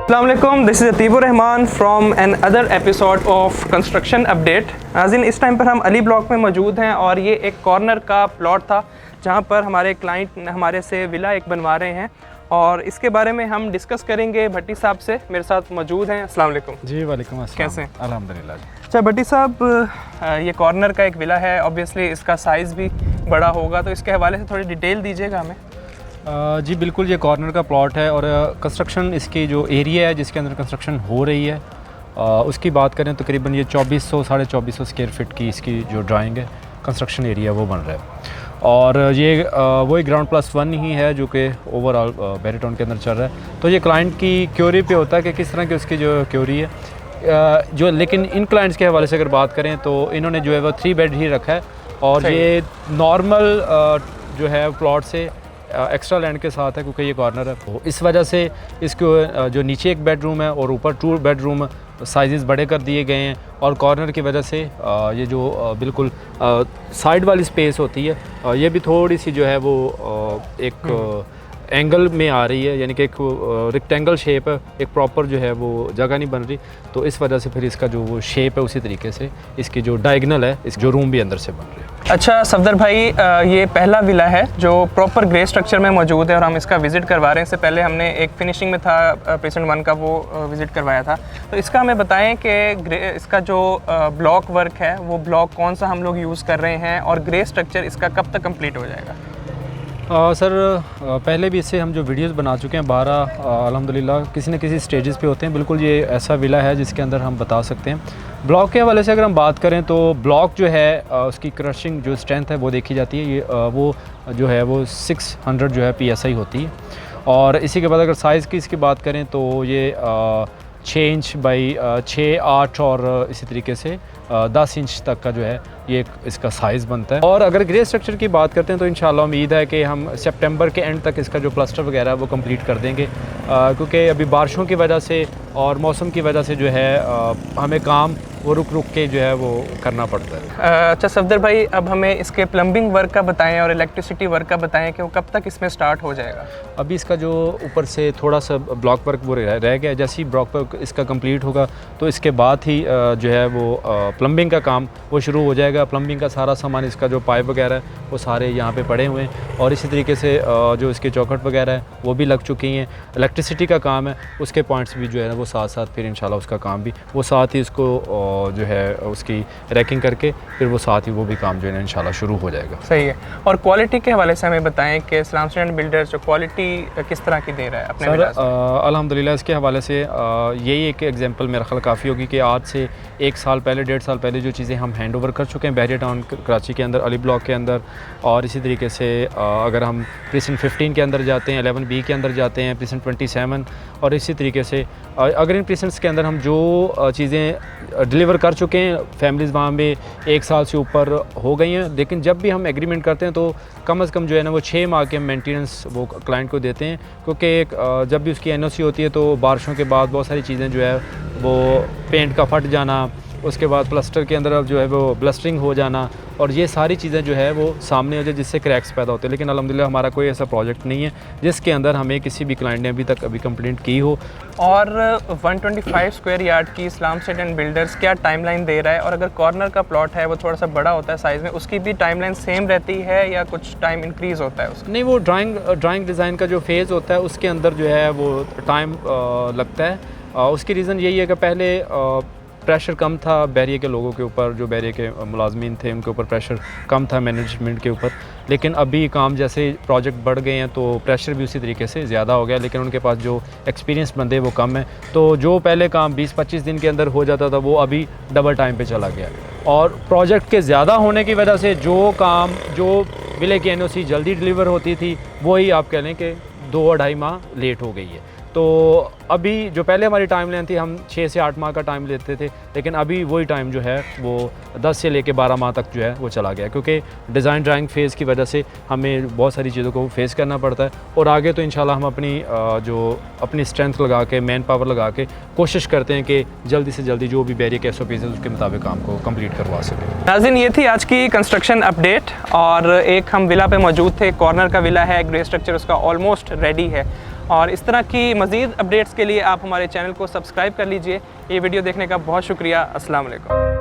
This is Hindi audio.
अस्सलामुअलैकुम, this is Atibur Rahman from an other episode of construction update. नाज़रीन, इस टाइम पर हम अली ब्लॉक में मौजूद हैं और ये एक कॉर्नर का प्लॉट था जहाँ पर हमारे क्लाइंट हमारे से विला एक बनवा रहे हैं और इसके बारे में हम डिस्कस करेंगे भट्टी साहब से। मेरे साथ मौजूद हैं। अस्सलाम वालेकुम। जी वालेकुम अस्सलाम। कैसे हैं? अल्हम्दुलिल्लाह। अच्छा भट्टी साहब, ये कॉर्नर का एक विला है, ऑब्वियसली इसका साइज़ भी बड़ा होगा, तो इसके हवाले से थोड़ी डिटेल दीजिएगा हमें। जी बिल्कुल, ये कॉर्नर का प्लॉट है और कंस्ट्रक्शन इसकी जो एरिया है जिसके अंदर कंस्ट्रक्शन हो रही है उसकी बात करें तो तकरीबन ये 2400 साढ़े 2400 स्क्वायर फीट की इसकी जो ड्राइंग है कंस्ट्रक्शन एरिया वो बन रहा है। और ये वही ग्राउंड प्लस 1 ही है जो कि ओवरऑल बैरी टाउन के अंदर चल रहा है। तो ये क्लाइंट की क्योरी पे होता है कि किस तरह की उसकी जो क्योरी है जो, लेकिन इन क्लाइंट्स के हवाले से अगर बात करें तो इन्होंने जो है वो 3 बेड ही रखा है और ये नॉर्मल जो है प्लॉट से एक्स्ट्रा लैंड के साथ है क्योंकि ये कॉर्नर है। तो इस वजह से इसको जो नीचे एक बेडरूम है और ऊपर 2 बेडरूम साइजेस बड़े कर दिए गए हैं और कॉर्नर की वजह से ये जो बिल्कुल साइड वाली स्पेस होती है ये भी थोड़ी सी जो है वो एक एंगल में आ रही है, यानी कि एक रेक्टेंगल शेप है, एक प्रॉपर जो है वो जगह नहीं बन रही। तो इस वजह से फिर इसका जो वो शेप है उसी तरीके से इसकी जो डायगनल है इस जो रूम भी अंदर से बन रही है। अच्छा सफदर भाई, ये पहला विला है जो प्रॉपर ग्रे स्ट्रक्चर में मौजूद है और हम इसका विज़िट करवा रहे हैं। इससे पहले हमने एक फिनिशिंग में था पेशेंट 1 का, वो विज़िट करवाया था। तो इसका हमें बताएं कि इसका जो ब्लॉक वर्क है वो ब्लॉक कौन सा हम लोग यूज़ कर रहे हैं और ग्रे स्ट्रक्चर इसका कब तक कंप्लीट हो जाएगा? सर पहले भी इससे हम जो वीडियोस बना चुके हैं 12 अल्हम्दुलिल्लाह किसी न किसी स्टेजेस पे होते हैं। बिल्कुल ये ऐसा विला है जिसके अंदर हम बता सकते हैं। ब्लॉक के हवाले से अगर हम बात करें तो ब्लॉक जो है उसकी क्रशिंग जो स्ट्रेंथ है वो देखी जाती है। ये वो जो है वो 600 जो है PSI होती है। और इसी के बाद अगर साइज़ की इसकी बात करें तो ये 6 इंच बाई 6, 8 और इसी तरीके से 10 इंच तक का जो है ये इसका साइज़ बनता है। और अगर ग्रे स्ट्रक्चर की बात करते हैं तो इंशाल्लाह उम्मीद है कि हम सितंबर के एंड तक इसका जो प्लास्टर वगैरह है वो कंप्लीट कर देंगे क्योंकि अभी बारिशों की वजह से और मौसम की वजह से जो है हमें काम वो रुक के जो है वो करना पड़ता है। अच्छा सफदर भाई, अब हमें इसके प्लम्बिंग वर्क का बताएं और इलेक्ट्रिसिटी वर्क का बताएं कि वो कब तक इसमें स्टार्ट हो जाएगा? अभी इसका जो ऊपर से थोड़ा सा ब्लॉक वर्क वो रह गया है। जैसे ही ब्लॉक वर्क इसका कंप्लीट होगा तो इसके बाद ही जो है वो प्लम्बिंग का काम वो शुरू हो जाएगा। प्लम्बिंग का सारा सामान इसका जो पाइप वगैरह है वो सारे यहाँ पे पड़े हुए हैं और इसी तरीके से जो इसके चौखट वगैरह है वो भी लग चुकी हैं। इलेक्ट्रिसिटी का काम है, उसके पॉइंट्स भी जो है वो साथ साथ फिर इंशाल्लाह उसका काम भी वो साथ ही इसको जो है उसकी रैकिंग करके फिर वो साथ ही वो भी काम जो है इंशाल्लाह शुरू हो जाएगा। सही है। और क्वालिटी के हवाले से हमें बताएं कि इस्लाम स्टैंड बिल्डर्स जो क्वालिटी किस तरह की दे रहा है अपने? सर अल्हम्दुलिल्लाह इसके हवाले से यही एक एग्जांपल मेरा ख्याल काफ़ी होगी कि आज से 1 साल पहले 1.5 साल पहले जो चीज़ें हम हैंड ओवर कर चुके हैं बैरिया टाउन कराची के अंदर, अली ब्लॉक के अंदर, और इसी तरीके से अगर हम प्रीसिंट 15 के अंदर जाते हैं, 11B के अंदर जाते हैं, प्रीसिंट 27 और इसी तरीके से अगर इन प्रीसिंट्स के अंदर हम जो चीज़ें डिलीवर कर चुके हैं फैमिलीज़ वहाँ में 1 साल से ऊपर हो गई हैं। लेकिन जब भी हम एग्रीमेंट करते हैं तो कम से कम जो है ना वो 6 माह के हम मेंटेनेंस वो क्लाइंट को देते हैं क्योंकि जब भी उसकी NOC होती है तो बारिशों के बाद बहुत सारी चीज़ें जो है वो पेंट का फट जाना, उसके बाद प्लास्टर के अंदर अब जो है वो ब्लस्टरिंग हो जाना और ये सारी चीज़ें जो है वो सामने हो जाए जिससे क्रैक्स पैदा होते हैं। लेकिन अल्हम्दुलिल्लाह हमारा कोई ऐसा प्रोजेक्ट नहीं है जिसके अंदर हमें किसी भी क्लाइंट ने अभी कंप्लेंट की हो। और 125 स्क्वायर यार्ड की इस्लाम स्टेट एंड बिल्डर्स क्या टाइमलाइन दे रहा है? और अगर कॉर्नर का प्लॉट है वो थोड़ा सा बड़ा होता है साइज़ में, उसकी भी टाइमलाइन सेम रहती है या कुछ टाइम इंक्रीज़ होता है उसका? नहीं, वो ड्राइंग डिज़ाइन का जो फेज़ होता है उसके अंदर जो है वो टाइम लगता है। उसकी रीज़न यही है कि पहले प्रेशर कम था बैरिया के लोगों के ऊपर, जो बैरिया के मुलाजमीन थे उनके ऊपर प्रेशर कम था मैनेजमेंट के ऊपर। लेकिन अभी काम जैसे प्रोजेक्ट बढ़ गए हैं तो प्रेशर भी उसी तरीके से ज़्यादा हो गया, लेकिन उनके पास जो एक्सपीरियंस बंदे वो कम है। तो जो पहले काम 20-25 दिन के अंदर हो जाता था वो अभी डबल टाइम पे चला गया और प्रोजेक्ट के ज़्यादा होने की वजह से जो विले की NOC जल्दी डिलीवर होती थी वही आप कह लें कि 2-2.5 माह लेट हो गई है। तो अभी जो पहले हमारी टाइम लाइन थी हम 6 से 8 माह का टाइम लेते थे, लेकिन अभी वही टाइम जो है वो 10 से लेके 12 माह तक जो है वो चला गया क्योंकि डिज़ाइन ड्राइंग फेज़ की वजह से हमें बहुत सारी चीज़ों को फेस करना पड़ता है। और आगे तो इंशाल्लाह हम अपनी स्ट्रेंथ लगा के, मैन पावर लगा के कोशिश करते हैं कि जल्दी से जल्दी जो भी बैरिया के SOPs है उसके मुताबिक काम को कंप्लीट करवा सकें। नाज़रीन, ये थी आज की कंस्ट्रक्शन अपडेट और एक हम विला पे मौजूद थे। कॉर्नर का विला है, ग्रे स्ट्रक्चर उसका ऑलमोस्ट रेडी है और इस तरह की मज़ीद अपडेट्स के लिए आप हमारे चैनल को सब्सक्राइब कर लीजिए। ये वीडियो देखने का बहुत शुक्रिया। अस्सलाम वालेकुम।